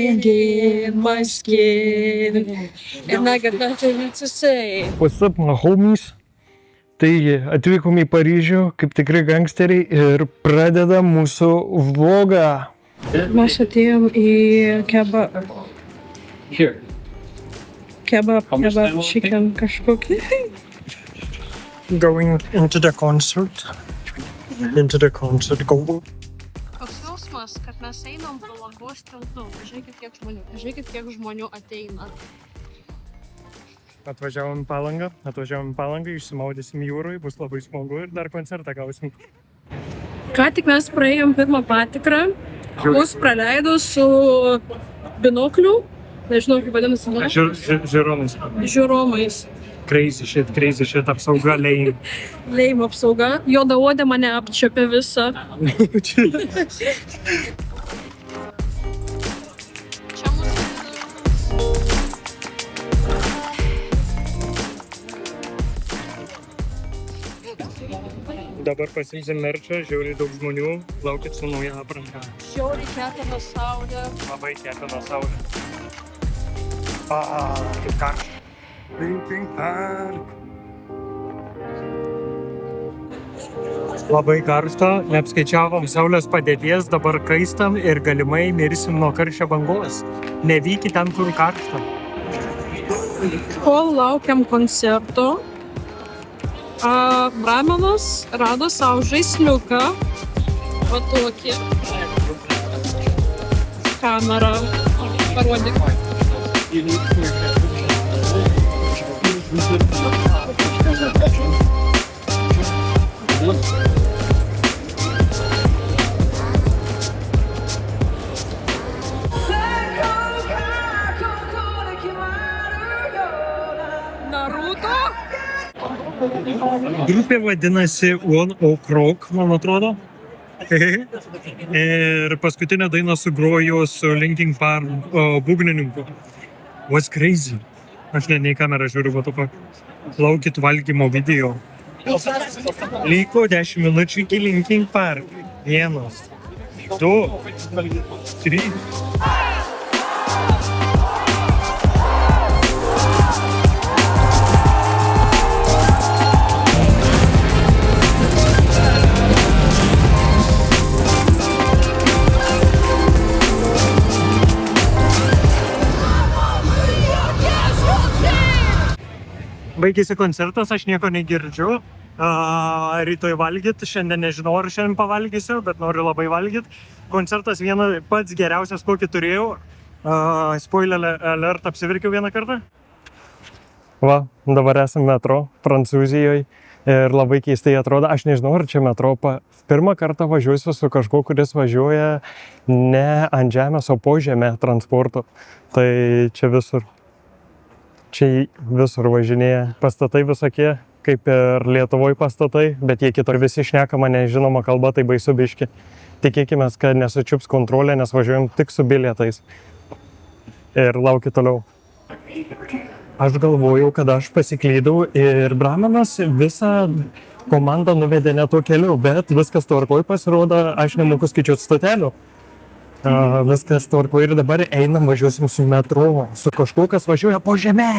in my skin. And I got nothing to say. What's up, my homies? Tai atvykom į Paryžių kaip tikri gangsteriai ir pradedam mūsų vlogą. Mes atėjom į kebab chicken kažkokį. Going into the concert. Go. Toks jausmas, kad mes einam Palangos tiltu. Žiūrėkit, kiek žmonių ateina. Atvažiavom Palangą, išsimaudysim jūroj, bus labai smagu ir dar koncertą gausim. Ką tik mes praėjom pirmą patikrą, mus praleido su binokliu, nežinau kaip vadinasi, žiūromais. Crazy shit, apsauga lame. Lame apsauga, juodaodė mane apčiopė visą. Dabar pasimsim merčą, žiauriai daug žmonių, laukit su nauja apranga. Žiauriai kepina saulė. Labai kepina saulė. Kaip karšta. Linkin Park. Labai karšta, neapskaičiavom saulės padėties, dabar kaistam ir galimai mirsim nuo karščio bangos. Nevykit ten, kur karšta. Kol laukiam koncerto, Bramenas rado savo žaisliuką, va tokį. Kamerą, parodyk. Naruto? Grupė vadinasi One Ok Rock, man atrodo. Ir paskutinę dainą sugrojo su Linkin Park būgnininku. What's crazy? Aš ne į kamerą žiūriu, va to laukit valgymo video. Liko 10 minučių iki Linkin Park. 1, 2, 3. Baigėsi koncertas, aš nieko negirdžiu. Rytoj valgyt, šiandien nežinau, ar šiandien pavalgysiu, bet noriu labai valgyt. Koncertas pats geriausias, kokį turėjau. Spoiler alert, apsivirkiau vieną kartą. Va, dabar esame metro, Prancūzijoje. Ir labai keistai atrodo, aš nežinau, ar čia metro pirmą kartą važiuosiu su kažkuo, kuris važiuoja ne ant žemės, o po žemę transportu. Tai čia visur. Čia visur važinėja pastatai visokie, kaip ir Lietuvoje pastatai, bet jie kitur visi šnekama nežinoma kalba, tai baisu biški. Tikėkime, kad nesučiups kontrolę, nes važiuojam tik su bilietais. Ir laukiu toliau. Aš galvojau, kad aš pasiklydau ir Bramenas visą komandą nuvedė ne tuo keliu, bet viskas tvarkoj pasirodo, aš nemoku skaičiuoti stotelių. Viskas tvarko ir dabar einam, važiuosim su metro, su kažkuo, kas važiuoja po žemę.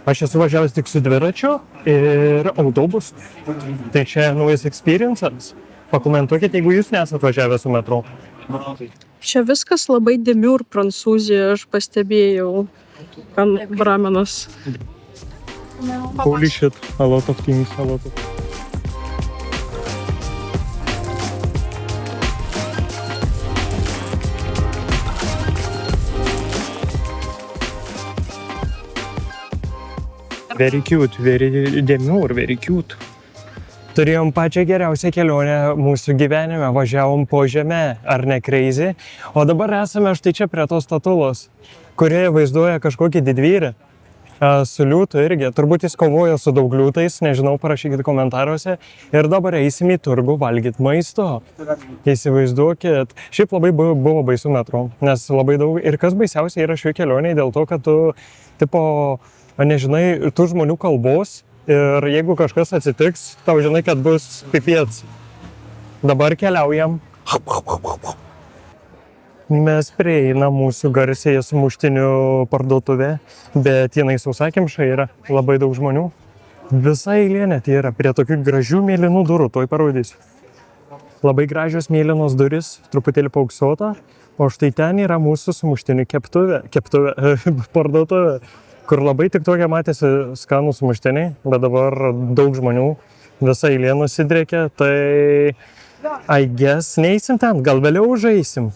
Aš esu važiavęs tik su dviračiu ir autobusu. Tai čia naujas experiences. Pakomentuokit, jeigu jūs nesat važiavę su metro. Čia viskas labai demiur Prancūzija, aš pastebėjau. Bramenas. Holy shit, a lot of things, Very cute, very demure, very cute. Turėjom pačią geriausią kelionę mūsų gyvenime, važiavom po žemę, ar ne crazy. O dabar esame štai čia prie tos statulos, kurioje vaizduoja kažkokį didvyrį. Su liūtu irgi, turbūt jis kovoja su daug liūtais, nežinau, parašykit komentaruose. Ir dabar eisim į turgų valgyt maisto. Įsivaizduokit. Šiaip labai buvo baisu metro, nes labai daug. Ir kas baisiausia yra šioje kelionėje dėl to, kad tu, nežinai tų žmonių kalbos ir jeigu kažkas atsitiks, tau žinai, kad bus pipiec. Dabar keliaujam. Mes prieina mūsų garsiai sumuštinių parduotuvė, bet jinai sausakimša yra labai daug žmonių. Visa eilė net yra prie tokių gražių mėlynų durų, tuoj parodysiu. Labai gražios mėlynos durys, truputėlį paauksuota, o štai ten yra mūsų sumuštinių parduotuvė, kur labai tik tokia matėsi skanų sumuštiniai, bet dabar daug žmonių, visa eilė nusidrėkia, tai I guess neįsim ten, gal vėliau užeisim,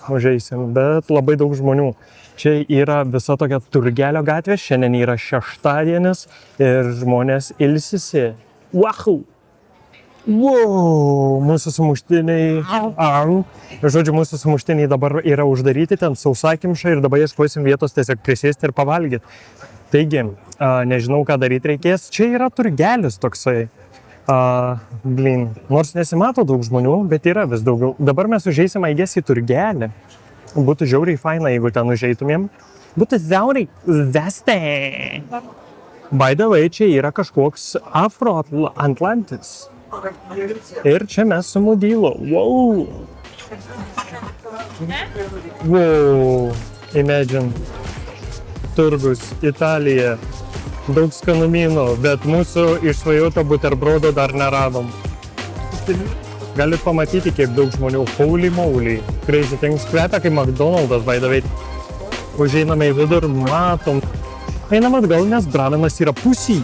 bet labai daug žmonių. Čia yra visa tokia Turgelio gatvė, šiandien yra šeštadienis ir žmonės ilsisi. Wow! Wow! Mūsų sumuštiniai. Žodžiu, mūsų sumuštiniai dabar yra uždaryti, ten sausakimša ir dabar ieškosim vietos tiesiog prisėsti ir pavalgyti. Taigi, nežinau, ką daryti reikės. Čia yra Turgelis toksai. Nors nesimato daug žmonių, bet yra vis daugiau. Dabar mes užeisim, I guess, į Turgelį. Būtų žiauriai faina, jeigu ten užeitumėm. Būtų žiauriai zestė. By the way, čia yra kažkoks Afro-Atlantis. Ir čia mes su Mudylu. Wow! Wow! Imagine. Turgus, Italija. Daug skanumynų, bet mūsų išsvajota buterbrodo dar neradom. Galit pamatyti, kiek daug žmonių. Holy moly. Crazy things. Kvepia kaip McDonald's, by the way. Užeiname į vidų ir matom. Einam atgal, nes Bravinas yra pusy.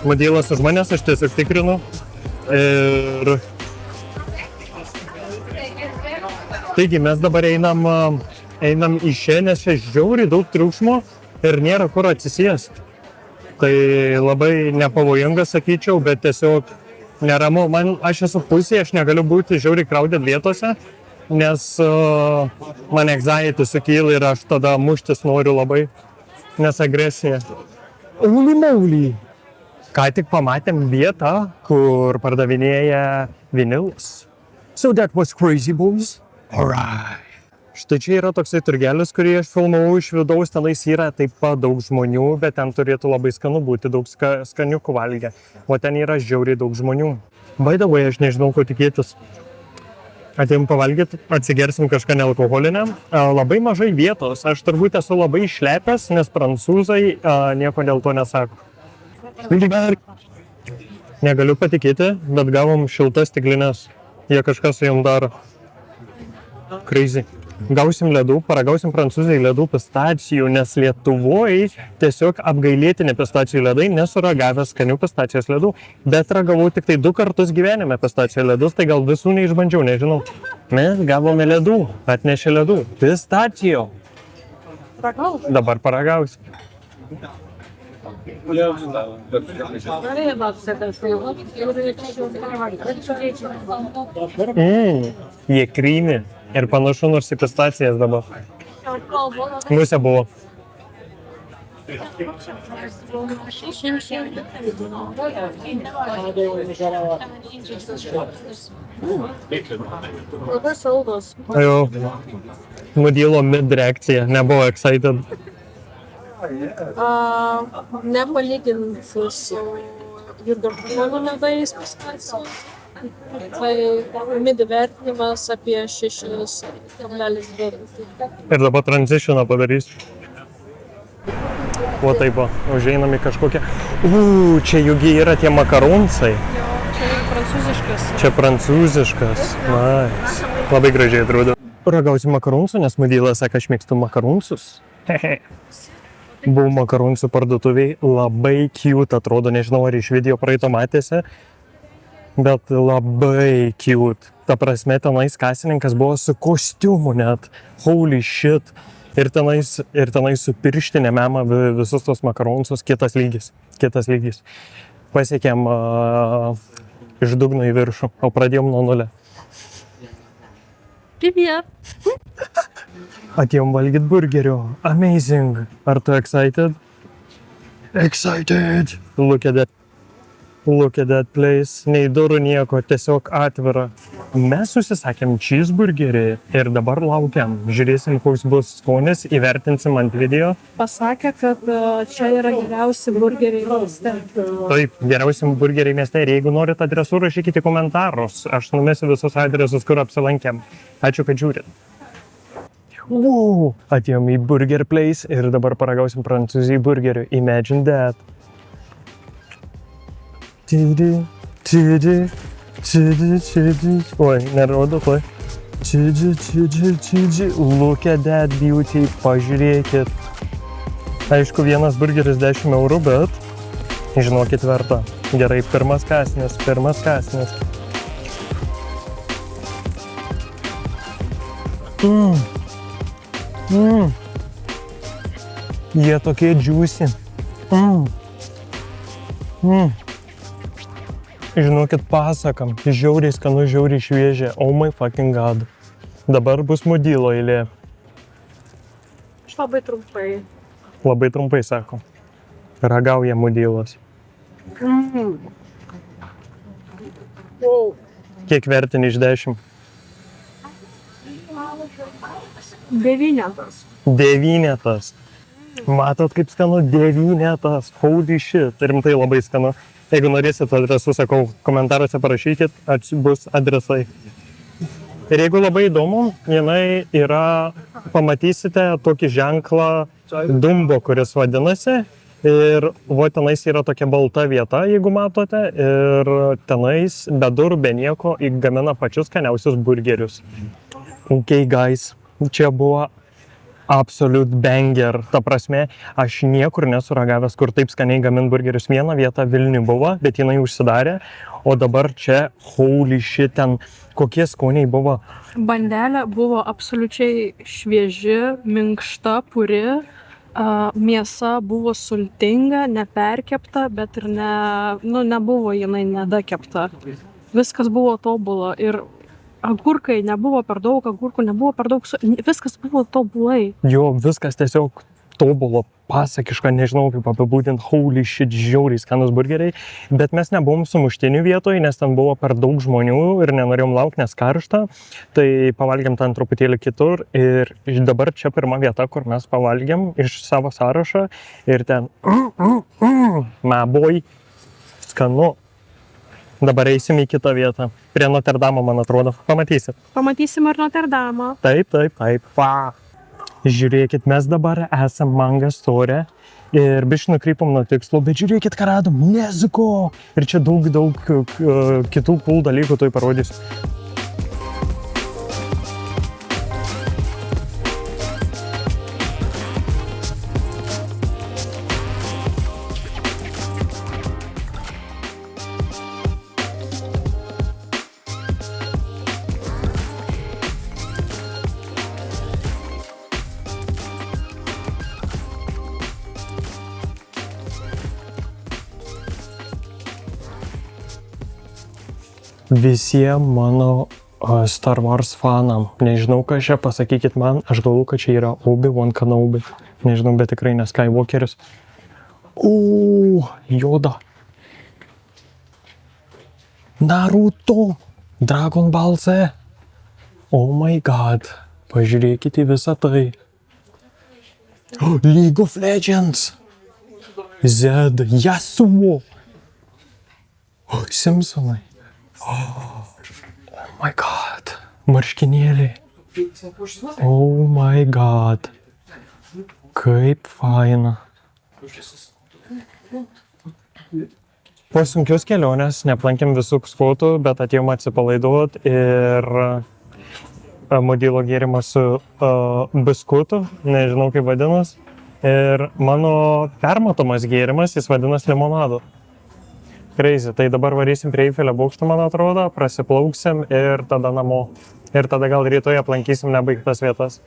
Mudylas už manęs, aš tiesiog tikrinu. Ir... Taigi, mes dabar einam į čia, nes čia žiauriai daug triukšmo ir nėra kur atsisėsti. Tai labai nepavojinga, sakyčiau, bet tiesiog neramu. Aš esu pusėje, aš negaliu būti žiauriai crowded vietose, nes man anxiety sukyla ir aš tada muštis noriu labai, nes agresija. Holy moly! Ką tik pamatėm vietą, kur pardavinėja vinilus. So that was crazy, boys. Alright. Štai čia yra toksai turgelis, kurį aš filmavau iš vidaus, tenais yra taip pat daug žmonių, bet ten turėtų labai skanu būti, daug skaniukų valgę, o ten yra žiauriai daug žmonių. By the way, aš nežinau, ko tikėtis. Atėjom pavalgyti, atsigersim kažką nealkoholinę. Labai mažai vietos, aš turbūt esu labai išlepęs, nes prancūzai nieko dėl to nesako. Negaliu patikėti, bet gavom šiltas stiklinės, jie kažką su jom daro. Crazy. Gausim ledų, paragausim prancūzai ledų pistacijų, nes Lietuvoje tiesiog apgailėtini pistacijų ledai, nesu ragavęs skanių pistacijos ledų, bet ragavau tik tai 2 kartus gyvenime pistacijų ledus, tai gal visų neišbandžiau, nežinau. Mes gavome ledų, atnešė ledų, pistacijų. Dabar paragausim. Jie krymi. Ir panašu nors į pistacijas dabar. Musė buvo. Labai saldus. Jo. Mudylo mid-reakcija, nebuvo excited. Nepalyginti su Jurgio ledais pistacijos. Tai mid-vertinimas apie 6,2. Ir dabar transitioną padarysiu. O taip, užeinam į kažkokią... čia jūgi yra tie makarunsai. Jo, čia prancūziškas. Čia prancūziškas. Nice. Labai gražiai atrodo. Ragausim makarunsų, nes Mudylas sako, aš mėgstu makarunsus. Buvau makarunsų parduotuviai, labai cute atrodo, nežinau ar iš video praeito matėsi. Bet labai cute. Ta prasme, tenais kasininkas buvo su kostiumu net. Holy shit. Ir tenais su pirštinė mema visus tos makaronsus. Kitas lygis. Pasiekėm iš dugno į viršų, o pradėjom nuo nulio. Привет. Atėjom valgyt burgerių. Amazing. Ar tu excited? Excited. Look at that place. Nei durų nieko, tiesiog atvira. Mes susisakėm cheeseburgerį ir dabar laukiam. Žiūrėsim, koks bus skonis, įvertinsim ant video. Pasakė, kad čia yra geriausi burgeriai mieste. Taip, geriausi burgeriai mieste. Ir jeigu norit adresų, rašykite komentarus. Aš numesiu visus adresus, kur apsilankėm. Ačiū, kad žiūrit. Wow. Atėjom į Burger Place ir dabar paragausim prancūzijai burgerių. Imagine that. Oi, nerodo tai. Look at that beauty. Pažiūrėkit. Aišku, vienas burgeris 10 eurų, bet žinokit verta. Gerai, pirmas kąsnis. Jie tokie juicy. Žinokit, pasakam, žiauriai skanu, žiauriai šviežia. Oh my fucking god. Dabar bus mudylo eilė. Aš labai trumpai. Labai trumpai sako. Ragauja mudylos. Wow. Kiek vertini iš 10? 9. 9. Matot, kaip skanu? 9. Holy shit. Rimtai labai skanu. Jeigu norėsit adresų, sakau, komentaruose parašykit, bus adresai. Ir jeigu labai įdomu, jinai yra, pamatysite tokį ženklą Dumbo, kuris vadinasi. Ir va tenais yra tokia balta vieta, jeigu matote. Ir tenais be durų, be nieko, gamina pačius skaniausius burgerius. Ok, guys, čia buvo absolute banger. Ta prasme, aš niekur nesuragavęs, kur taip skaniai gamin burgerius. Viena vieta Vilniui buvo, bet jinai užsidarė. O dabar čia, holy shit, ten kokie skoniai buvo. Bandelė buvo absoliučiai švieži, minkšta, puri. Mėsa buvo sultinga, neperkepta, bet ir nebuvo jinai nedakepta. Viskas buvo tobula ir agurkai nebuvo per daug, agurkų nebuvo per daug, viskas buvo tobulai. Jo, viskas tiesiog tobulo, pasakiška, nežinau kaip apibūdint, holy shit, žiauriai skanus burgeriai, bet mes nebuvom sumuštinių vietoje, nes ten buvo per daug žmonių ir nenorėjom laukti, nes karšta, tai pavalgėm ten truputėlį kitur ir dabar čia pirma vieta, kur mes pavalgėm iš savo sąrašą ir ten, boy, skanu. Dabar eisim į kitą vietą. Prie Notre Dame, man atrodo. Pamatysit. Pamatysim ir Notre Dame. Taip. Žiūrėkit, mes dabar esam Manga Store ir biškį nukrypom nuo tikslo, bet žiūrėkit, ką radom. Nezuko! Ir čia daug kitų cool dalykų tuoj parodysiu. Visiems mano Star Wars fanam, nežinau, ką čia, pasakykit man, aš galvoju, kad čia yra Obi-Wan Kenobi, nežinau, bet tikrai ne Skywalkeris. Yoda. Naruto, Dragon Ball Z. Oh my god, pažiūrėkit į visą tai. League of Legends. Z, Yasuo. Simpsonai. Oh my god, marškinėliai. Oh my god, kaip faina. Po sunkios kelionės neaplankėm visų spotų, bet atėjom atsipalaiduot ir mudylo gėrimą su biskutu, nežinau kaip vadinas. Ir mano permatomas gėrimas, jis vadinas limonadu. Crazy. Tai dabar varysim prie Eifelio bokšto, man atrodo, prasiplauksim ir tada namo. Ir tada gal rytoj aplankysim nebaigtas vietas.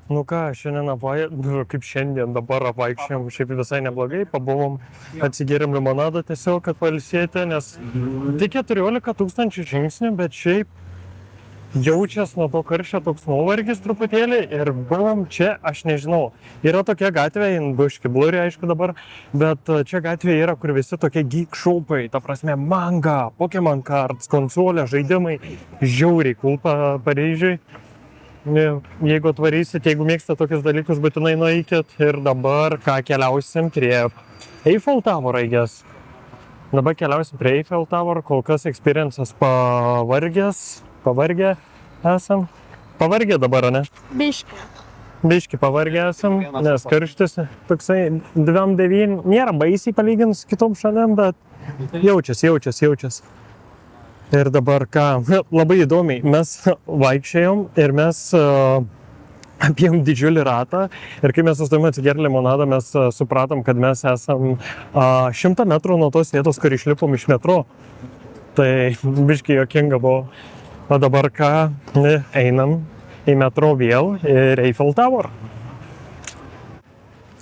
Nu ką, kaip šiandien dabar apvaikščiam, šiaip visai neblogai, pabuvom, atsigėrim limonadą tiesiog, kad pailsėti, nes tik 14 000 žingsnių, bet šiaip jaučias nuo to karščio toks nuovargis truputėlį ir buvom čia, aš nežinau, yra tokia gatvė, biškį blurį aišku dabar, bet čia gatvė yra, kur visi tokie geek shopai, ta prasme manga, Pokemon cards, konsolė, žaidimai, žiauriai cool Paryžiui. Jeigu atvarysit, jeigu mėgstate tokius dalykus, būtinai nueikit ir dabar ką keliausim prie Eiffel Tower, I guess. Dabar keliausim prie Eiffel Tower, kol kas experiences pavargę esam, Pavargę dabar, ne? Biškai. Biški pavargę esam, nes karštis toksai 2-9 nėra baisiai palyginus su kitom šalim, bet jaučias. Ir dabar ką, labai įdomiai, mes vaikščiojom ir mes apėjom didžiulį ratą ir kai mes sustojom atsigert limonadą, mes supratom, kad mes esam 100 metrų nuo tos vietos, kur išlipom iš metro. Tai biški juokinga buvo. O dabar ką, einam į metro vėl ir Eiffel Tower.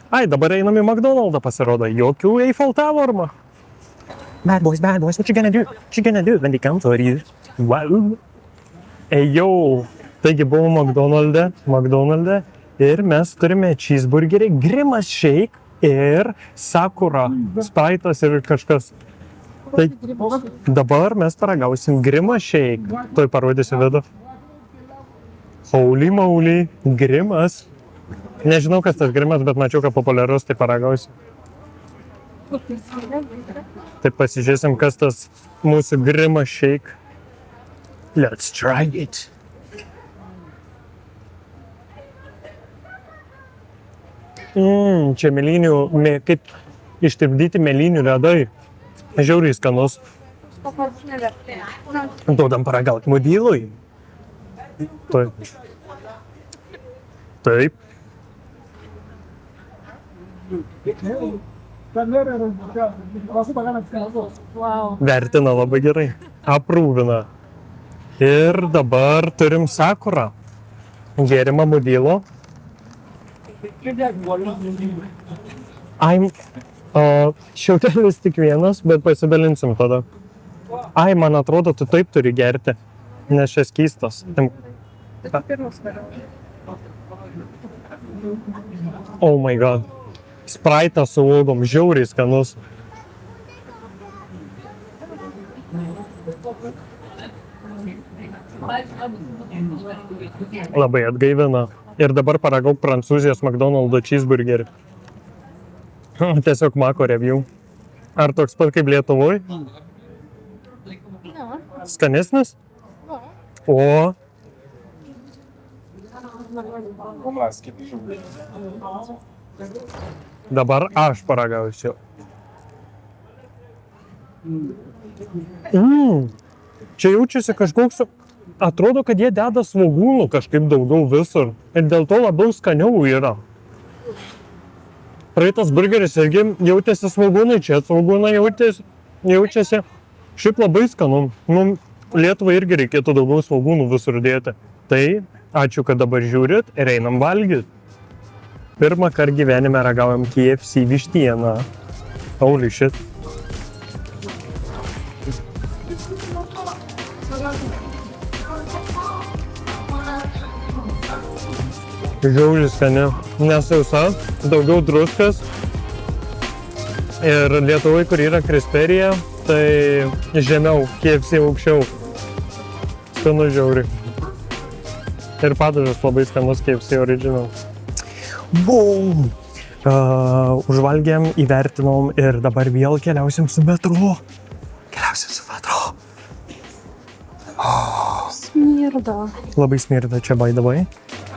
Ai, dabar einam į McDonald'ą pasirodo, jokių Eiffel Tower. Bad boys, what you gonna do? What you gonna do when they come for you? Wow. Ejau, taigi buvom McDonald'e ir mes turime cheeseburgerį, Grimas Shake ir Sakura, Sprite'as ir kažkas. Tai dabar mes paragausim Grimas Shake. Tuoj parodysiu vidų. Holy moly, Grimas. Nežinau, kas tas Grimas, bet mačiau, kad populiarus, tai paragausiu. Tai pasižiūrėsim, kas tas mūsų Grimas Shake. Let's try it. Čia mėlynių, kaip ištirpdyti mėlynių ledai. Žiauriai skanus. Duodam paragauti modylui. Taip. Wow. Vertina labai gerai. Aprūvina. Ir dabar turim Sakura. Gėrimą modylo. Šiautelis tik vienas, bet pasidalinsim tada. Ai, man atrodo, tu taip turi gerti, nes šis keistas. Oh my god. Sprite'as su uogom, žiauriai skanus. Labai atgaivina. Ir dabar paragauk Prancūzijos McDonald's cheeseburgerį. Tiesiog Mako review. Ar toks pat kaip Lietuvoj? Skanesnis? O. Dabar aš paragausiu. Čia jaučiasi kažkoks, atrodo, kad jie deda svogūnų kažkaip daugiau visur. Ir dėl to labiau skaniau yra. Praeitas burgeris irgi jautėsi svogūnai, čia svogūnai jaučiasi. Šiaip labai skanu. Lietuvai irgi reikėtų daugiau svogūnų visur dėti. Tai ačiū, kad dabar žiūrit ir einam valgyti. Pirmą kartą gyvenime ragaujam KFC vištieną. Holy shit. Žiauriai skani, nesausa, daugiau druskas. Ir Lietuvai, kur yra Krisperija, tai žemiau, KFC aukščiau. Skanu žiauriai. Ir padažas labai skanus KFC original. Boom! Užvalgėm, įvertinom ir dabar vėl keliausim su metro. Smirda. Labai smirda čia by the way.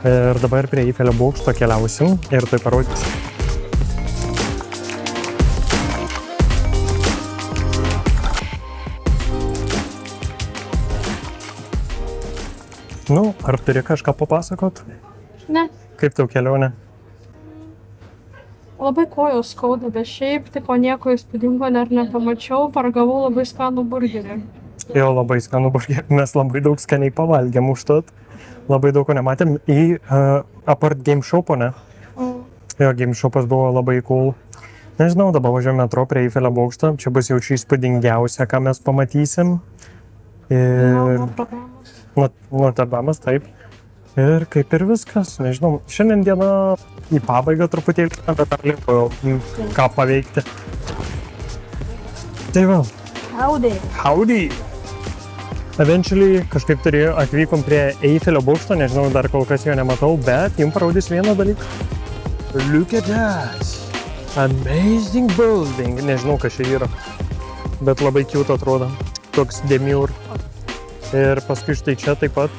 Ir dabar prie Eifelio bokšto keliausim ir tai parodysim. Nu, ar turi kažką papasakot? Ne. Kaip tau kelionė? Labai kojos skauda, bet šiaip tipo nieko įspūdingo dar nepamačiau, paragavau labai skanų burgerį. Jo, labai skanų burgerį, mes labai daug skaniai pavalgėm užtat. Labai daug ko nematėm į apart Game Shop'o, ne? Jo, Game Shop'as buvo labai cool. Nežinau, dabar važiuojam metro prie Eifelio bokšto, čia bus jau šį įspūdingiausia, ką mes pamatysim. Ir... Notre-Dame'as, taip. Ir kaip ir viskas, nežinau, šiandien diena į pabaigą truputėlį, bet dar liko ką paveikti. Tai va. Howdy! Eventually kažkaip atvykom prie Eifelio bokšto, nežinau, dar kol kas jo nematau, bet jums parodys vieną dalyką. Look at that! Amazing building! Nežinau, kas čia yra, bet labai cute atrodo. Toks demure. Ir paskui štai čia taip pat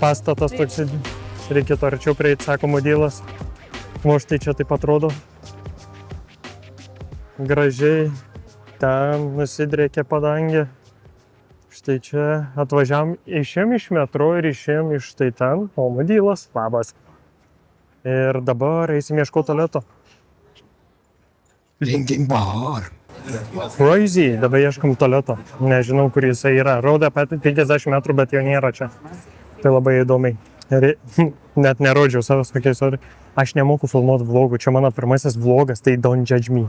pastatas toks, reikėtų arčiau prieiti, sako modylas. O štai čia taip atrodo. Gražiai, ten nusidrėkė padangė. Štai čia atvažiavam, išėjom iš metro ir išėjom iš štai ten, o modylas, labas. Ir dabar eisim ieškoti tualeto. Linkin Park. Crazy, dabar ieškom tualeto. Nežinau, kur jisai yra. Rodo apie 50 metrų, bet jo nėra čia. Tai labai įdomiai. Net nerodžiau savęs kokiais. Aš nemoku filmuoti vlogų. Čia mano pirmasis vlogas, tai don't judge me.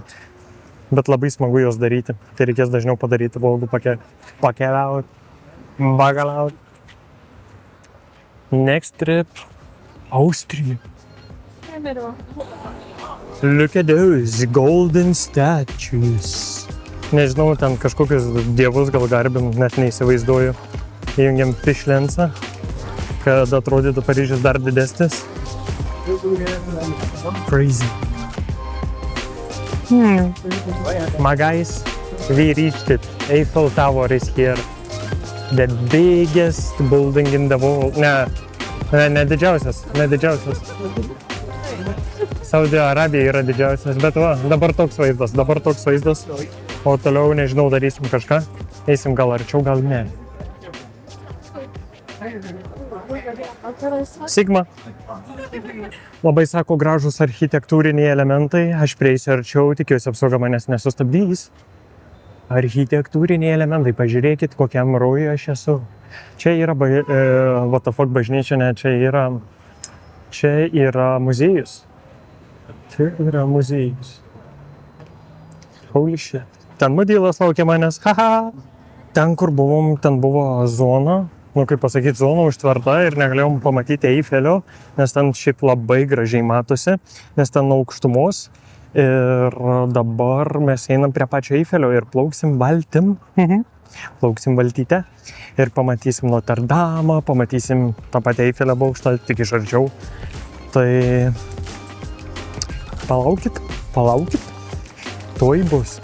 Bet labai smagu juos daryti. Tai reikės dažniau padaryti vlogų, pakeliauti, bagaliauti. Next trip, Austrija. Look at those golden statues. Nežinau, ten kažkokius dievus gal garbim, net neįsivaizduoju. Įjungiam fish lensą, kad atrodytų Paryžius dar didesnis. Crazy. My guys, we reached it. Eiffel Tower is here. The biggest building in the world. Ne didžiausias. Saudio Arabija yra didžiausias, bet va, dabar toks vaizdas. O toliau, nežinau, darysim kažką. Eisim gal arčiau, gal ne. Sigma. Labai sako gražus architektūriniai elementai. Aš prieisiu arčiau, tikiuosi apsauga manęs nesustabdys. Architektūriniai elementai, pažiūrėkit, kokiam rojui aš esu. Čia yra what the fuck bažnyčia, ne, čia yra muziejus. Holy shit. Ten modylas laukia manęs. Haha. Ten, kur buvom, ten buvo zona. Kaip pasakyti, zona užtverta ir negalėjom pamatyti Eifelio, nes ten šiaip labai gražiai matosi, nes ten aukštumos. Ir dabar mes einam prie pačio Eifelio ir plauksim valtim. Plauksim valtyte ir pamatysim Notre Dame, pamatysim tą patį Eifelio bokštą, tik iš arčiau. Tai palaukit. Tuoj bus.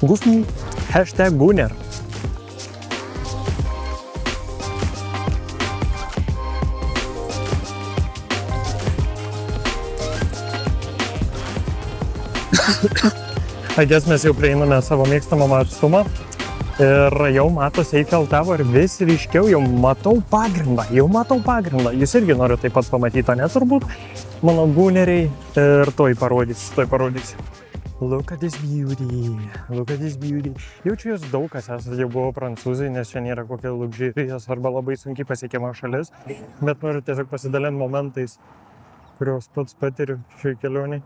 Gusmi. #Gunner. Agės mes jau prieiname savo mėgstamą atstumą ir jau matosi Eiffel Tower vis ryškiau, jau matau pagrindą. Jūs irgi noriu taip pat pamatyti, ne turbūt, mano gūneriai ir tuoj parodysiu. Look at this beauty. Jaučiu jūs daug kas esate jau buvo prancūzai, nes čia nėra kokia luxurijos arba labai sunkiai pasiekiama šalis, bet noriu tiesiog pasidalinti momentais, kuriuos pats patiriu šioj kelioniai.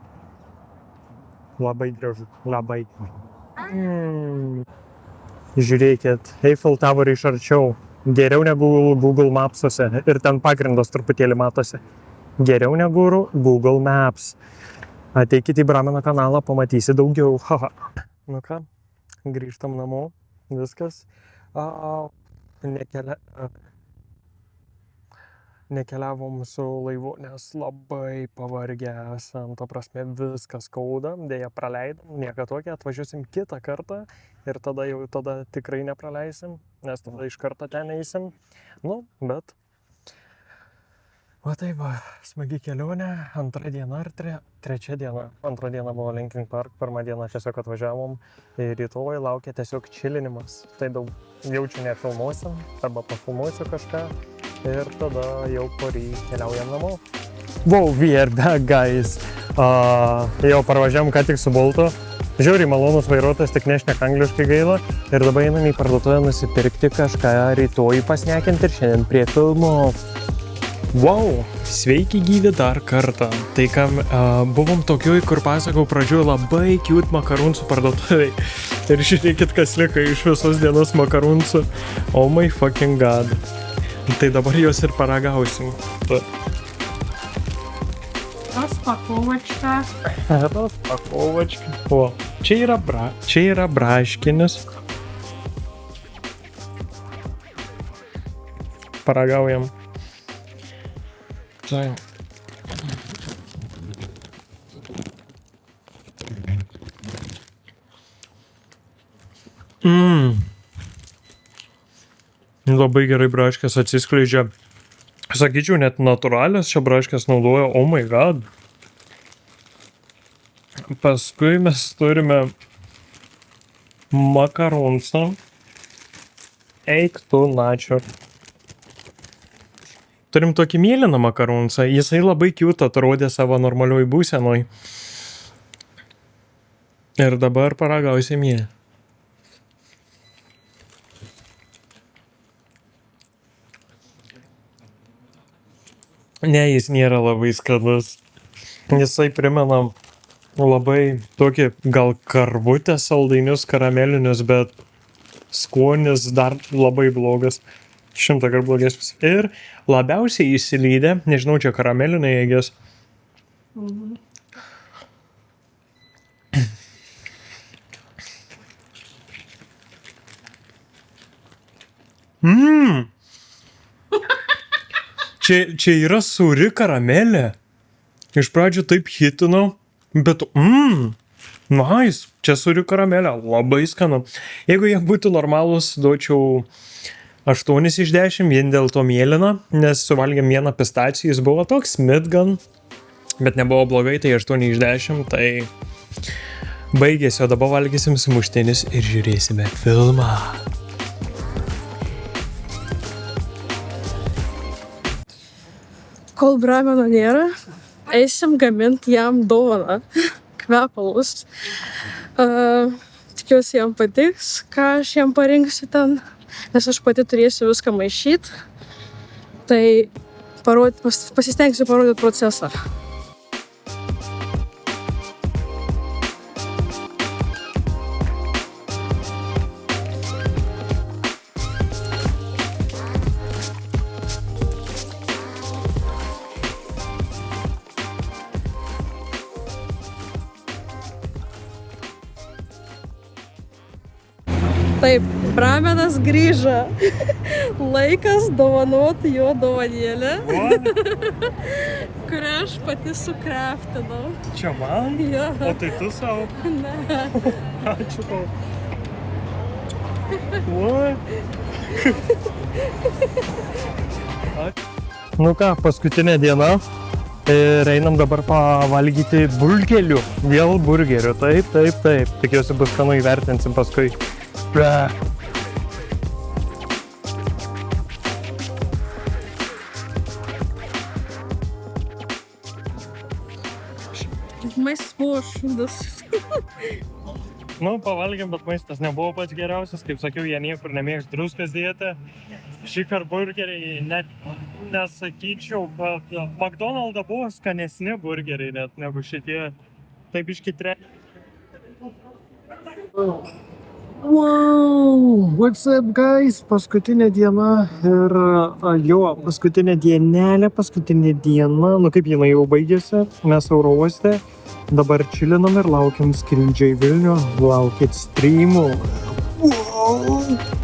Labai gražu, labai. Žiūrėkit, Eiffel Tower iš arčiau. Geriau negu Google Mapsuose ir ten pagrindas truputėlį matosi. Geriau negu Google Maps. Ateikit į Brameno kanalą, pamatysi daugiau. Haha. Nu ką, grįžtam namo, viskas. Nekeliavom su laivu, nes labai pavargę esam, to prasme viskas skauda, dėja praleidom, nieko tokio, atvažiuosim kitą kartą ir tada tikrai nepraleisim, nes tada iš karto ten eisim. Nu, bet va tai va, smagi kelionė, antra diena ar trečia diena. Antra diena buvo Linkin Park, pirmą dieną tiesiog atvažiavom ir rytoj laukia tiesiog čilinimas. Tai daug jaučiu nefilmuosim arba pafilmuosiu kažką. Ir tada jau poryt keliaujam namo. Wow, we are back, guys. Jau parvažiavom ką tik su Boltu. Žiauriai malonus vairuotojas, tik nešneka angliškai gaila. Ir dabar einam į parduotuvę nusipirkti kažką rytoj pasnekinti ir šiandien prie filmo. Wow, sveiki gyvi dar kartą. Tai kam buvom Tokioj, kur pasakau pradžioje labai cute makarunsų parduotuviai. Ir žiūrėkit, kas liko iš visos dienos makarunsų. Oh my fucking god. Tai dabar juos ir paragausim. Rozpakovačka. O, čia yra braškinis. Paragaujam. Tai. Labai gerai braškės atsiskleidžia. Sakyčiau, net natūralias čia braškės naudoja, oh my god. Paskui mes turime makaronsą. Eik tu, načio. Turim tokį mėlyną makaronsą. Jisai labai cute atrodė savo normalioj būsenoj. Ir dabar paragausim jį. Ne, jis nėra labai skanus. Jisai primena labai tokį gal karvutę saldainius karamelinius, bet skonis dar labai blogas. 100 kart blogesnis. Ir labiausiai įsilydė, nežinau, čia karameliniai egės. Čia yra sūri karamelė. Iš pradžių taip hitinau, bet nice. Čia sūri karamelė, labai skanu. Jeigu jie būtų normalūs, duočiau 8 iš 10, vien dėl to mėlyną, nes suvalgėm vieną pistacijų, jis buvo toks midgan, bet nebuvo blogai, tai 8 iš 10, tai baigėsi, o dabar valgysim sumuštinius ir žiūrėsime filmą. Kol Brameno nėra, eisim gaminti jam dovaną, kvepalus. Tikiuosi jam patiks, ką aš jam parinksiu ten, nes aš pati turėsiu viską maišyti. Tai pasistengsiu parodyti procesą. Taip, Bramenas grįžo. Laikas dovanoti jo dovanėlę, kurią aš pati sukraftinau. Čia man? Jo. O tai tu savo? Ne. Ačiū tau. What? Nu ką, paskutinė diena. Ir einam dabar pavalgyti burgerių. Vėl burgerių. Taip. Tikiuosi bus skanu, įvertinsim paskui. Maistas buvo šūdas. Nu, pavalgėm, bet maistas nebuvo pats geriausias. Kaip sakiau, jie niekur nemėgs druskas dėti. Šįkart burgeriai net nesakyčiau, kad McDonald's buvo skanesni burgeriai net negu šitie. Taip iškitrė. Wow, what's up guys? Paskutinė diena ir paskutinė dienelė, paskutinė diena, nu kaip jinai jau baigėsi, mes oro uoste, dabar čilinam ir laukiam skrydžio į Vilnių, laukit streamų. Wow.